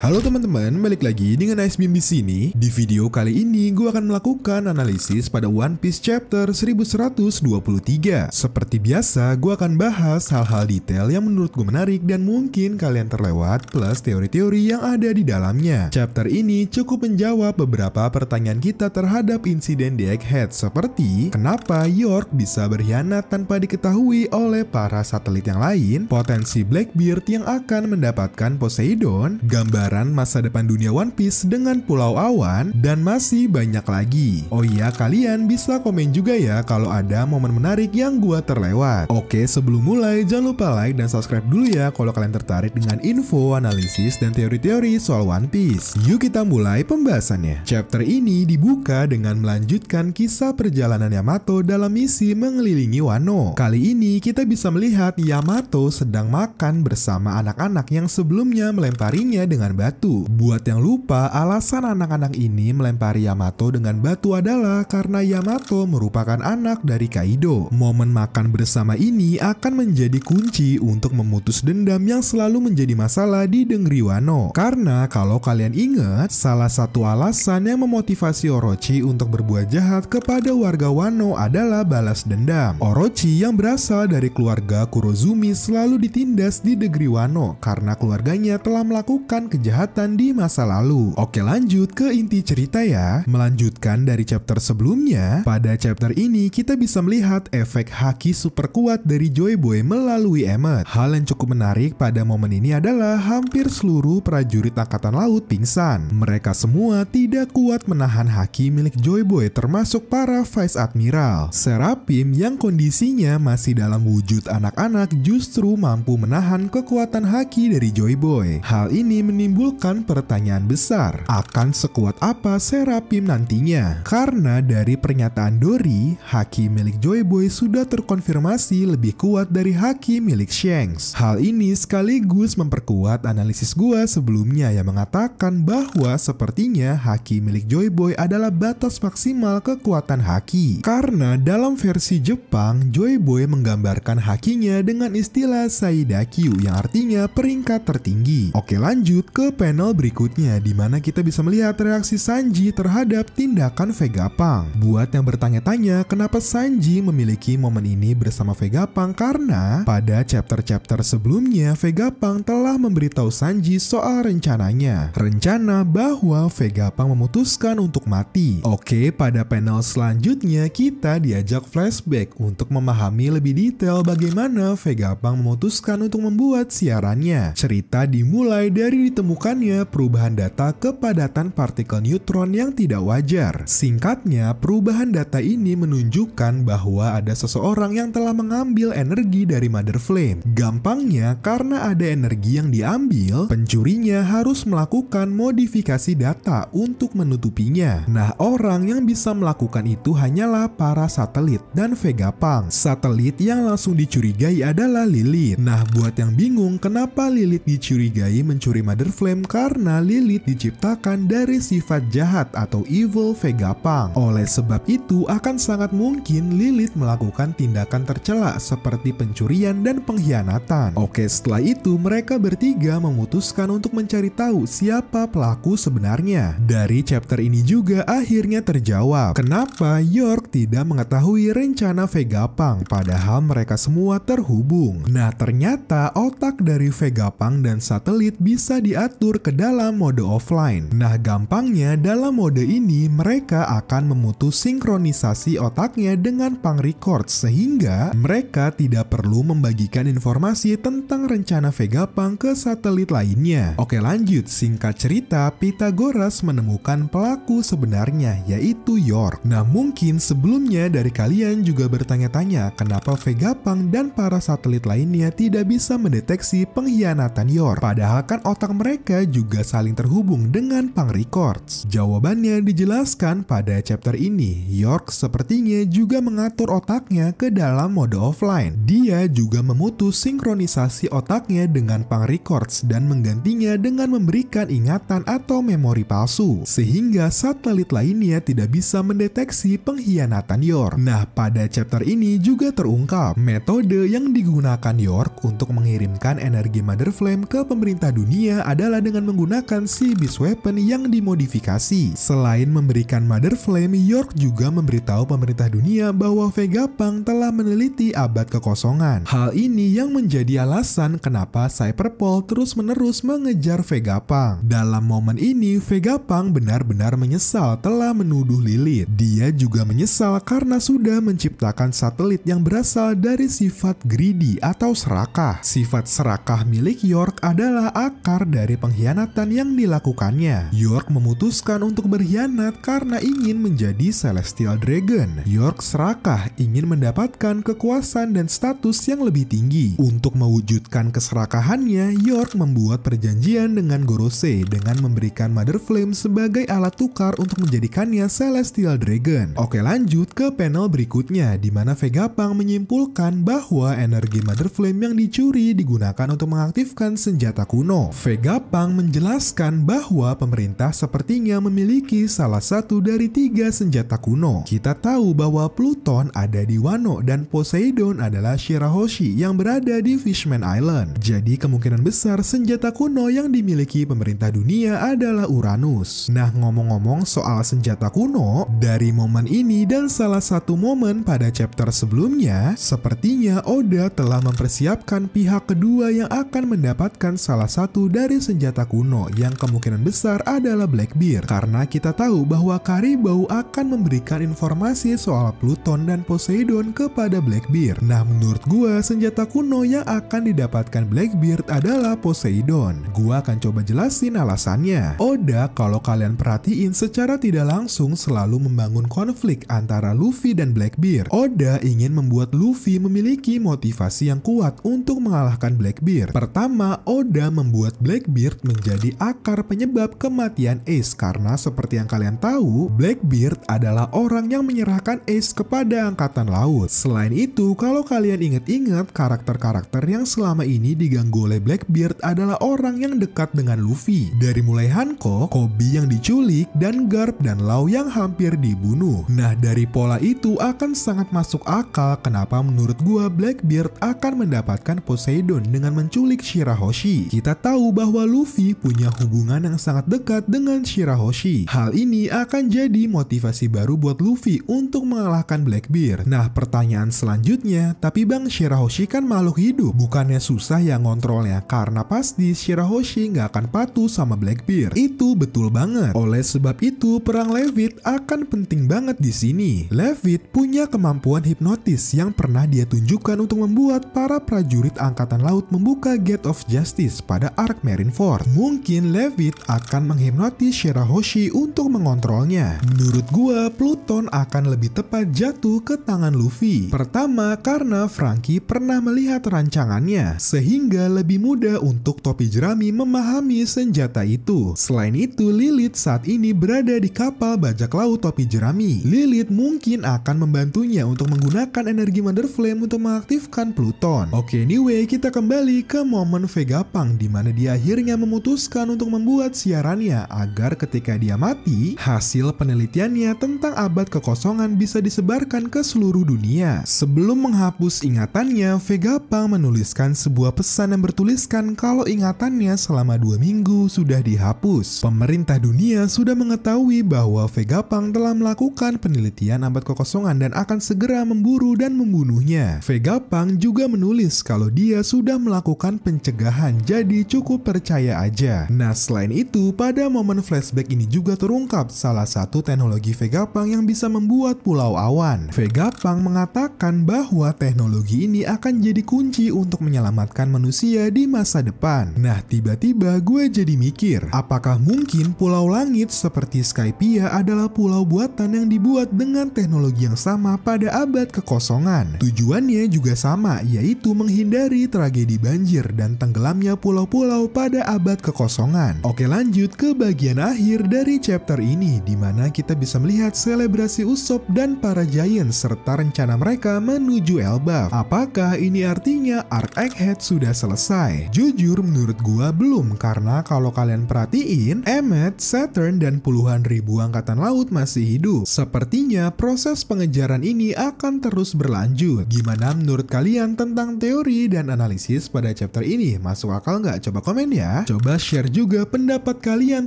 Halo teman-teman, balik lagi dengan Ice Beam di sini. Di video kali ini gue akan melakukan analisis pada One Piece chapter 1123. Seperti biasa, gue akan bahas hal-hal detail yang menurut gue menarik dan mungkin kalian terlewat, plus teori-teori yang ada di dalamnya. Chapter ini cukup menjawab beberapa pertanyaan kita terhadap insiden di Egghead, seperti kenapa York bisa berkhianat tanpa diketahui oleh para satelit yang lain, potensi Blackbeard yang akan mendapatkan Poseidon, gambaran masa depan dunia One Piece dengan Pulau Awan, dan masih banyak lagi. Oh iya, kalian bisa komen juga ya kalau ada momen menarik yang gua terlewat. Oke, sebelum mulai jangan lupa like dan subscribe dulu ya kalau kalian tertarik dengan info, analisis, dan teori-teori soal One Piece. Yuk kita mulai pembahasannya. Chapter ini dibuka dengan melanjutkan kisah perjalanan Yamato dalam misi mengelilingi Wano. Kali ini kita bisa melihat Yamato sedang makan bersama anak-anak yang sebelumnya melemparinya dengan batu. Buat yang lupa, alasan anak-anak ini melempari Yamato dengan batu adalah karena Yamato merupakan anak dari Kaido. Momen makan bersama ini akan menjadi kunci untuk memutus dendam yang selalu menjadi masalah di negeri Wano. Karena kalau kalian ingat, salah satu alasan yang memotivasi Orochi untuk berbuat jahat kepada warga Wano adalah balas dendam. Orochi yang berasal dari keluarga Kurozumi selalu ditindas di negeri Wano karena keluarganya telah melakukan kejahatan di masa lalu. Oke, lanjut ke inti cerita ya. Melanjutkan dari chapter sebelumnya, pada chapter ini kita bisa melihat efek haki super kuat dari Joy Boy melalui Emmet. Hal yang cukup menarik pada momen ini adalah hampir seluruh prajurit angkatan laut pingsan. Mereka semua tidak kuat menahan haki milik Joy Boy, termasuk para Vice Admiral. Seraphim yang kondisinya masih dalam wujud anak-anak justru mampu menahan kekuatan haki dari Joy Boy. Hal ini menimbulkan pertanyaan besar, akan sekuat apa Seraphim nantinya? Karena dari pernyataan Dory, haki milik Joy Boy sudah terkonfirmasi lebih kuat dari haki milik Shanks. Hal ini sekaligus memperkuat analisis gua sebelumnya yang mengatakan bahwa sepertinya haki milik Joy Boy adalah batas maksimal kekuatan haki. Karena dalam versi Jepang, Joy Boy menggambarkan hakinya dengan istilah Saidakyu yang artinya peringkat tertinggi. Oke, lanjut ke panel berikutnya di mana kita bisa melihat reaksi Sanji terhadap tindakan Vegapunk. Buat yang bertanya-tanya kenapa Sanji memiliki momen ini bersama Vegapunk, karena pada chapter-chapter sebelumnya Vegapunk telah memberitahu Sanji soal rencananya. Rencana bahwa Vegapunk memutuskan untuk mati. Oke, pada panel selanjutnya kita diajak flashback untuk memahami lebih detail bagaimana Vegapunk memutuskan untuk membuat siarannya. Cerita dimulai dari ditemukannya perubahan data kepadatan partikel neutron yang tidak wajar. Singkatnya, perubahan data ini menunjukkan bahwa ada seseorang yang telah mengambil energi dari Mother Flame. Gampangnya, karena ada energi yang diambil, pencurinya harus melakukan modifikasi data untuk menutupinya. Nah, orang yang bisa melakukan itu hanyalah para satelit dan Vegapunk. Satelit yang langsung dicurigai adalah Lilith. Nah, buat yang bingung kenapa Lilith dicurigai mencuri Mother Flame, karena Lilith diciptakan dari sifat jahat atau evil Vegapunk. Oleh sebab itu, akan sangat mungkin Lilith melakukan tindakan tercela seperti pencurian dan pengkhianatan. Oke, setelah itu mereka bertiga memutuskan untuk mencari tahu siapa pelaku sebenarnya. Dari chapter ini juga akhirnya terjawab kenapa York tidak mengetahui rencana Vegapunk padahal mereka semua terhubung. Nah, ternyata otak dari Vegapunk dan satelit bisa diatur ke dalam mode offline. Nah, gampangnya dalam mode ini mereka akan memutus sinkronisasi otaknya dengan Punk Records sehingga mereka tidak perlu membagikan informasi tentang rencana Vegapunk ke satelit lainnya. Oke, lanjut. Singkat cerita, Pythagoras menemukan pelaku sebenarnya, yaitu York. Nah, mungkin sebelumnya dari kalian juga bertanya-tanya kenapa Vegapunk dan para satelit lainnya tidak bisa mendeteksi pengkhianatan York, padahal kan otak mereka juga saling terhubung dengan Punk Records. Jawabannya dijelaskan pada chapter ini. York sepertinya juga mengatur otaknya ke dalam mode offline. Dia juga memutus sinkronisasi otaknya dengan Punk Records dan menggantinya dengan memberikan ingatan atau memori palsu, sehingga satelit lainnya tidak bisa mendeteksi pengkhianatan York. Nah, pada chapter ini juga terungkap metode yang digunakan York untuk mengirimkan energi Mother Flame ke pemerintah dunia adalah adalah dengan menggunakan si Beast Weapon yang dimodifikasi. Selain memberikan Mother Flame, York juga memberitahu pemerintah dunia bahwa Vegapunk telah meneliti abad kekosongan. Hal ini yang menjadi alasan kenapa Cyberpol terus-menerus mengejar Vegapunk. Dalam momen ini, Vegapunk benar-benar menyesal telah menuduh Lilith. Dia juga menyesal karena sudah menciptakan satelit yang berasal dari sifat greedy atau serakah. Sifat serakah milik York adalah akar dari pengkhianatan yang dilakukannya. York memutuskan untuk berkhianat karena ingin menjadi Celestial Dragon. York serakah ingin mendapatkan kekuasaan dan status yang lebih tinggi. Untuk mewujudkan keserakahannya, York membuat perjanjian dengan Gorosei dengan memberikan Mother Flame sebagai alat tukar untuk menjadikannya Celestial Dragon. Oke, lanjut ke panel berikutnya di mana Vegapunk menyimpulkan bahwa energi Mother Flame yang dicuri digunakan untuk mengaktifkan senjata kuno. Vegapunk menjelaskan bahwa pemerintah sepertinya memiliki salah satu dari 3 senjata kuno. Kita tahu bahwa Pluton ada di Wano dan Poseidon adalah Shirahoshi yang berada di Fishman Island. Jadi kemungkinan besar senjata kuno yang dimiliki pemerintah dunia adalah Uranus. Nah, ngomong-ngomong soal senjata kuno, dari momen ini dan salah satu momen pada chapter sebelumnya, sepertinya Oda telah mempersiapkan pihak kedua yang akan mendapatkan salah satu dari senjata kuno yang kemungkinan besar adalah Blackbeard. Karena kita tahu bahwa Caribou akan memberikan informasi soal Pluton dan Poseidon kepada Blackbeard. Nah, menurut gua senjata kuno yang akan didapatkan Blackbeard adalah Poseidon. Gua akan coba jelasin alasannya. Oda, kalau kalian perhatiin, secara tidak langsung selalu membangun konflik antara Luffy dan Blackbeard. Oda ingin membuat Luffy memiliki motivasi yang kuat untuk mengalahkan Blackbeard. Pertama, Oda membuat Blackbeard menjadi akar penyebab kematian Ace karena seperti yang kalian tahu, Blackbeard adalah orang yang menyerahkan Ace kepada Angkatan Laut. Selain itu, kalau kalian ingat-ingat, karakter-karakter yang selama ini diganggu oleh Blackbeard adalah orang yang dekat dengan Luffy. Dari mulai Hancock, Kobe yang diculik, dan Garp dan Law yang hampir dibunuh. Nah, dari pola itu akan sangat masuk akal kenapa menurut gua Blackbeard akan mendapatkan Poseidon dengan menculik Shirahoshi. Kita tahu bahwa Luffy punya hubungan yang sangat dekat dengan Shirahoshi. Hal ini akan jadi motivasi baru buat Luffy untuk mengalahkan Blackbeard. Nah, pertanyaan selanjutnya, tapi Bang, Shirahoshi kan makhluk hidup, bukannya susah ya ngontrolnya? Karena pasti Shirahoshi nggak akan patuh sama Blackbeard. Itu betul banget. Oleh sebab itu, perang Levitt akan penting banget di sini. Levitt punya kemampuan hipnotis yang pernah dia tunjukkan untuk membuat para prajurit Angkatan Laut membuka Gate of Justice pada arc Marineford. Mungkin Levitt akan menghipnotis Shirahoshi untuk mengontrolnya. Menurut gua, Pluton akan lebih tepat jatuh ke tangan Luffy. Pertama, karena Franky pernah melihat rancangannya, sehingga lebih mudah untuk topi jerami memahami senjata itu. Selain itu, Lilith saat ini berada di kapal bajak laut topi jerami. Lilith mungkin akan membantunya untuk menggunakan energi Mother Flame untuk mengaktifkan Pluton. Oke, anyway, kita kembali ke momen Vegapunk di mana dia akhirnya memutuskan untuk membuat siarannya agar ketika dia mati, hasil penelitiannya tentang abad kekosongan bisa disebarkan ke seluruh dunia. Sebelum menghapus ingatannya, Vegapunk menuliskan sebuah pesan yang bertuliskan kalau ingatannya selama 2 minggu sudah dihapus. Pemerintah dunia sudah mengetahui bahwa Vegapunk telah melakukan penelitian abad kekosongan dan akan segera memburu dan membunuhnya. Vegapunk juga menulis kalau dia sudah melakukan pencegahan, jadi cukup percaya aja. Nah, selain itu, pada momen flashback ini juga terungkap salah satu teknologi Vegapunk yang bisa membuat pulau awan. Vegapunk mengatakan bahwa teknologi ini akan jadi kunci untuk menyelamatkan manusia di masa depan. Nah, tiba-tiba gue jadi mikir, apakah mungkin pulau langit seperti Skypiea adalah pulau buatan yang dibuat dengan teknologi yang sama pada abad kekosongan? Tujuannya juga sama, yaitu menghindari tragedi banjir dan tenggelamnya pulau-pulau pada abad kekosongan. Oke, lanjut ke bagian akhir dari chapter ini, di mana kita bisa melihat selebrasi Usopp dan para Giant serta rencana mereka menuju Elbaf. Apakah ini artinya arc Egghead sudah selesai? Jujur menurut gua belum, karena kalau kalian perhatiin, Emmet, Saturn, dan puluhan ribu angkatan laut masih hidup. Sepertinya proses pengejaran ini akan terus berlanjut. Gimana menurut kalian tentang teori dan analisis pada chapter ini? Masuk akal nggak? Coba komen ya. ya. Coba share juga pendapat kalian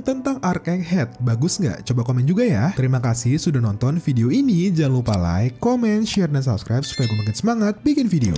tentang arc Egghead. Bagus nggak? Coba komen juga ya. Terima kasih sudah nonton video ini. Jangan lupa like, comment, share, dan subscribe supaya gue makin semangat bikin video.